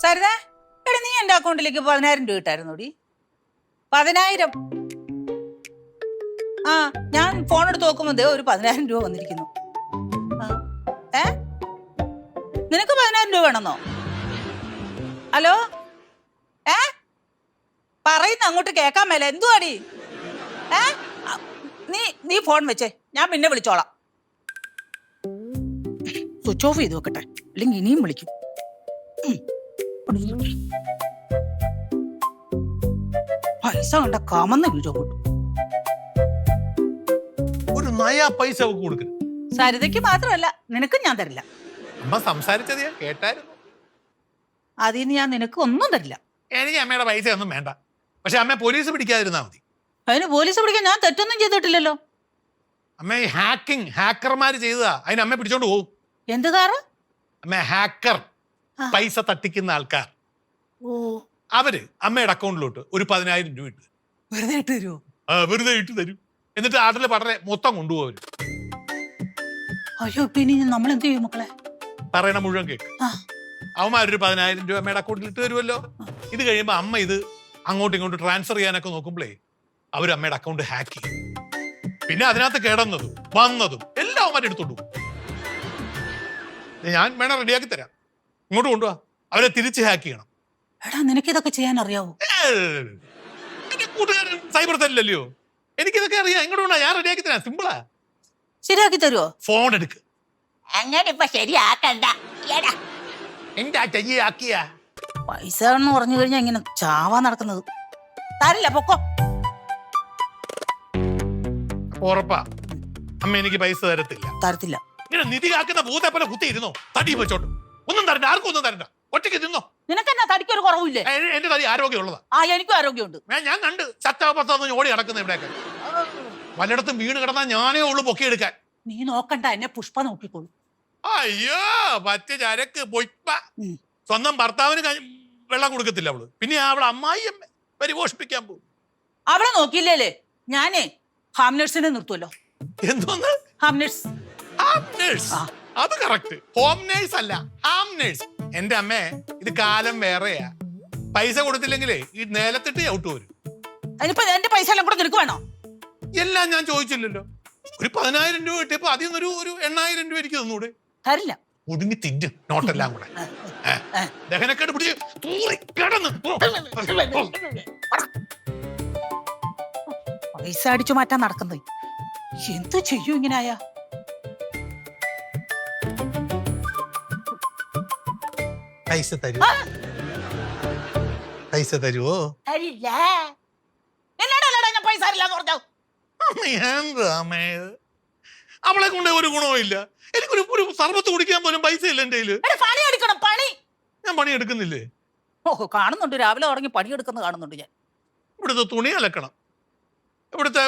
സരിത, എടി നീ എന്റെ അക്കൗണ്ടിലേക്ക് 10,000 രൂപ ഇട്ടായിരുന്നോടി? 10,000. ആ, ഞാൻ ഫോൺ എടുത്ത് നോക്കുമ്പോ ഒരു 10,000 രൂപ വന്നിരിക്കുന്നു. നിനക്ക് 10,000 രൂപ വേണമെന്നോ? ഹലോ, പറയുന്ന അങ്ങോട്ട് കേക്കാൻ മേല. എന്തുവാടി? നീ ഫോൺ വെച്ചേ, ഞാൻ പിന്നെ വിളിച്ചോളാം. സ്വിച്ച് ഓഫ് ചെയ്ത് വെക്കട്ടെ, അല്ലെങ്കിൽ ഇനിയും വിളിക്കും. പൈസ കണ്ട കമന്ന് വീഴോ കൂട്ടും. ഒരു നയാ പൈസ കൊടുക്കും. സരിതയ്ക്ക് മാത്രമല്ല, നിനക്കും ഞാൻ തരില്ല. അമ്മ സംസാരിച്ചത് ഞാൻ കേട്ടായിരുന്നു. അതിന് ഞാൻ നിനക്ക് ഒന്നും തരില്ല. എനിക്ക് അമ്മയുടെ പൈസ ഒന്നും വേണ്ട. പക്ഷെ അമ്മ പോലീസ് പിടിക്കാതിരുന്നാ മതി. അതിന് പോലീസ് പിടിക്കാൻ ഞാൻ തെറ്റൊന്നും ചെയ്തിട്ടില്ലല്ലോ. അമ്മ ഈ ഹാക്കർമാര് ചെയ്തതാ. അതിന് അമ്മ പിടിച്ചോണ്ട് പോകും. എന്ത് കാറ്? അമ്മ ഹാക്കർ, പൈസ തട്ടിക്കുന്ന ആൾക്കാർ. അവര് അമ്മയുടെ അക്കൗണ്ടിലോട്ട് ഒരു 10,000 രൂപ ഇട്ട് വെറുതെ ഇട്ട് തരുമോ? വെറുതെ ഇട്ട് തരും. എന്നിട്ട് ആട്ടില് പടരെ മൊത്തം കൊണ്ടുപോകും. അയ്യോ, പിന്നെ നമ്മൾ എന്ത് ചെയ്യും മക്കളെ? പറയണ മുഴുവൻ കേക്ക്. അവന്മാരൊരു 10,000 രൂപ അമ്മയുടെ അക്കൗണ്ടിൽ ഇട്ട് തരുമല്ലോ. ഇത് കഴിയുമ്പോ അമ്മ ഇത് അങ്ങോട്ടും ഇങ്ങോട്ടും ട്രാൻസ്ഫർ ചെയ്യാനൊക്കെ നോക്കുമ്പോഴേ അവർ അമ്മയുടെ അക്കൗണ്ട് ഹാക്ക് ചെയ്യും. പിന്നെ അതിനകത്ത് കിടന്നതും വന്നതും എല്ലാം അവന്മാരെ എടുത്തോണ്ടു. ഞാൻ വേണം റെഡിയാക്കി തരാം. ഇങ്ങോട്ട് കൊണ്ടുപോവാ. അവരെ തിരിച്ച് ഹാക്ക് ചെയ്യണം. എടാ, നിനക്ക് ഇതൊക്കെ ചെയ്യാൻ അറിയാവോ? എന്റെ കൂട്ടുകാരൻ സൈബർ സെല്ലല്ലയോ, എനിക്കിതൊക്കെ അറിയാം. ഇങ്ങോട്ട് കൊണ്ടാ, ഞാൻ റെഡിയാക്കി തരാം. സിമ്പിളാ. ശരിയാക്കി തരുമോ? ഫോൺ എടുക്ക്. അങ്ങനെ ഇപ്പൊ ശരിയാക്കണ്ട. എന്താ ചെയ്യാക്കിയ പൈസ എന്ന് പറഞ്ഞു കഴിഞ്ഞാൽ ഇങ്ങനെ ചാവാൻ നടക്കുന്നത്. തരില്ല, പൊക്കോ. ഉറപ്പാ അമ്മ എനിക്ക് പൈസ തരത്തില്ല. തരത്തില്ല. ഇങ്ങനെ നിധി കാക്കുന്ന ഭൂതപ്പനെ കുത്തിയിരുന്നോ? തടി വെച്ചോട്ട് ഒന്നും തരണ്ട, ആർക്കും ഒന്നും തരണ്ട. ഒറ്റയ്ക്ക് തിന്നോ. നിനക്കെന്നാ തടിക്കൊരു കുറവില്ലേ? എന്റെ തടി ആരോഗ്യമുള്ളതാ. എനിക്കും ആരോഗ്യമുണ്ട്. ഞാൻ കണ്ട് ചത്താപത്തൊന്ന് ഓടി നടക്കുന്ന ഇവിടെയൊക്കെ. പലയിടത്തും വീണ് കിടന്നാ ഞാനേ ഉള്ളു പൊക്കിയെടുക്കാൻ. നീ നോക്കണ്ട, എന്നെ പുഷ്പ നോക്കിക്കോളൂ. അയ്യോ, പറ്റ ചരക്ക് പൊയ്പ. സ്വന്തം ഭർത്താവിന് വെള്ളം കൊടുക്കത്തില്ല അവള്. പിന്നെ അവളെ അമ്മായി പരിപോഷിപ്പിക്കാൻ പോകും. അവളെ നോക്കിയില്ലേ? ഞാനേ ഹോം നഴ്സിനെ നിർത്തുമല്ലോ. എന്തോന്ന്? Home nurse. അത് കറക്റ്റ്. ഹോം നേഴ്സ് അല്ല, ഹാം നേഴ്സ്. എന്റെ അമ്മേ, ഇത് കാലം വേറെയാ. പൈസ കൊടുത്തില്ലെങ്കിലേ ഈ നേലത്തിട്ട് ഔട്ട് വരും. അതിനിപ്പോ എന്റെ പൈസ എല്ലാം കൂടെ നിനക്ക് വേണോ? എല്ലാം ഞാൻ ചോദിച്ചില്ലല്ലോ. ഒരു 10,000 രൂപ കിട്ടിയപ്പോ അതിൽ നിന്നൊരു 8,000 രൂപ എനിക്ക് തന്നൂടെ? തരില്ല. ഒടുങ്ങി തിന്നും നോട്ടെല്ലാം കൂടെ. ദഹനക്കേട് പിടിച്ച് കിടന്ന് പൈസ അടിച്ചു മാറ്റാൻ നടക്കുന്നത്. എന്ത് ചെയ്യൂ ഇങ്ങനായ? പൈസ തരുമോ? പൈസ തരുമോ? തരില്ല. എന്നോടല്ലടാ ഞാൻ പൈസ തരില്ല എന്ന് പറഞ്ഞോ. എന്താ അവളെ കൊണ്ട് ഒരു ഗുണവും ഇല്ല. എനിക്കൊരു സർബത്ത് കുടിക്കാൻ പോലും പൈസ ഇല്ല എന്റെ കയ്യില്. പണി എടുക്കണം, പണി. ഞാൻ പണി എടുക്കുന്നില്ലേ? കാണുന്നുണ്ട്, രാവിലെ തുടങ്ങി പണിയെടുക്കുന്നത് കാണുന്നുണ്ട് ഞാൻ. ഇവിടുത്തെ തുണി അലക്കണം, ഇവിടുത്തെ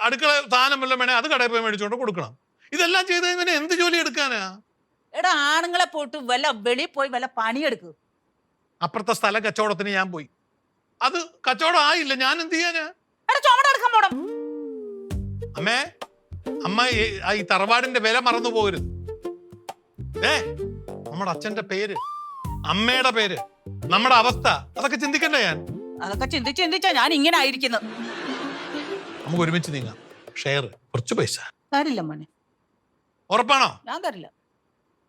അടുക്കള സാധനം വല്ലതും വേണേ അത് കടയിൽ പോയി മേടിച്ചോണ്ട് കൊടുക്കണം. ഇതെല്ലാം ചെയ്ത് കഴിഞ്ഞാൽ എന്ത് ജോലി എടുക്കാനാ? എടാ, ആണുങ്ങളെ പോയിട്ട് വെളിയിൽ പോയി വല്ല പണിയെടുക്കുക. അപ്പുറത്തെ സ്ഥല കച്ചവടത്തിന് ഞാൻ പോയി. അത് കച്ചവടം ആയില്ല, ഞാൻ എന്ത് ചെയ്യാനാ? ചുമടെടുക്കാൻ പോണം. അമ്മേ, അമ്മ ഈ തറവാടിന്റെ വില മറന്നു പോകരുത്. നമ്മുടെ അച്ഛന്റെ പേര്, അമ്മയുടെ പേര്, നമ്മുടെ അവസ്ഥ, അതൊക്കെ ചിന്തിക്കണ്ടേ? അതൊക്കെ ചിന്തിച്ചാ ഞാൻ ഇങ്ങനെ ആയിരിക്കുന്നത്. നമുക്ക് ഒരുമിച്ച് നീങ്ങാം. ഷെയർ കുറച്ച് പൈസ തരില്ല മോനെ. ഉറപ്പാണോ? ഞാൻ തരില്ല.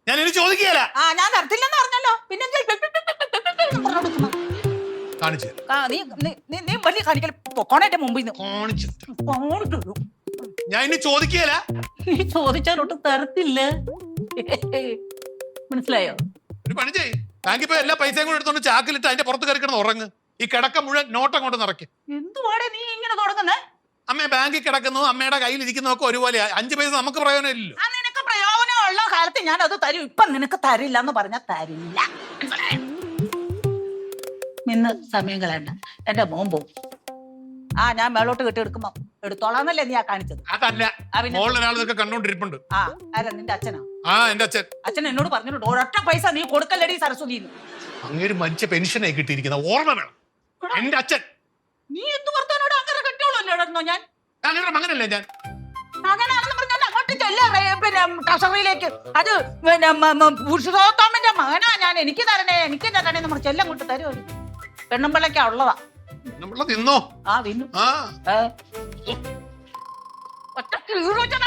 ഞാൻ ഇനി ചോദിക്കുകയല്ല. ഞാൻ തരത്തില്ലെന്ന് പറഞ്ഞല്ലോ. പിന്നെ കാണിച്ചു നീ വലിയ കാണിക്കൽ പൊക്കോണേന്റെ മുമ്പിൽ ഞാൻ ഇനി ചോദിക്കുകയല്ല. നീ ചോദിച്ചാലോട്ട് തരത്തില്ല. മനസ്സിലായോ? ഒരു പണി ചെയ്യ്, ബാങ്കിൽ പോയി എല്ലാ പൈസയും കൂടെ എടുത്തോണ്ട് ചാക്കിലിട്ട് അതിന്റെ പുറത്ത് കയറിക്കണം ഉറങ്ങ്. ഈ കിടക്ക മുഴുവൻ നോട്ടം കൊണ്ട് നിറയ്ക്കും. എന്തുവാടെ നീ ഇങ്ങനെ തുടങ്ങുന്നേ? അമ്മ ബാങ്കിൽ കിടക്കുന്നു, അമ്മയുടെ കയ്യിൽ ഇരിക്കുന്നതൊക്കെ ഒരുപോലെ. 5 പൈസ നമുക്ക് പ്രയോജനമില്ലല്ലോ. നിനക്ക് പ്രയോജനമുള്ള കാലത്ത് ഞാൻ അത് തരും. ഇപ്പൊ നിനക്ക് തരില്ല എന്ന് പറഞ്ഞാൽ തരില്ല. നിന്ന് സമയം കളയണ്ട, എന്റെ മോൻ പോവും. ഞാൻ മേളോട്ട് കെട്ടിയെടുക്കുമ്പോ എടുത്തോളാന്നല്ലേ നീ കാണിച്ചത്? അതല്ല, ഒരാളൊക്കെ കണ്ടോണ്ടിരിപ്പുണ്ട്. ആരാ? നിന്റെ അച്ഛനാ? എന്റെ അച്ഛൻ. അച്ഛൻ എന്നോട് പറഞ്ഞിട്ടുണ്ട്, ഒരൊറ്റ പൈസ നീ കൊടുക്കല്ലടി സരസ്വതി. അങ്ങേര് മരിച്ച പെൻഷനായി കിട്ടിയിരിക്കുന്ന ഓർമ്മ വേണം. എന്റെ അച്ഛൻ. നീ എന്ത് വർത്താനോട് അങ്ങനെ കെട്ടിയോളല്ലോ? ഞാൻ മകനല്ലേ? ഞാൻ മകനാണെന്ന് പറഞ്ഞാൽ അങ്ങോട്ട് ചെല്ല പിന്നെ ട്രഷറിയിലേക്ക്. അത് പിന്നെ പുരുഷോത്തമന്റെ മകനാ ഞാൻ. എനിക്ക് തരണേ നമ്മൾ ചെല്ലങ്ങോട്ട് തരുമോ? പെണ്ണുമ്പിള്ളക്കാ ഉള്ളതാ. നമ്മളെ തിന്നോ? ആ തിന്നു. ആ ഒറ്റ കീറു വെച്ചാൽ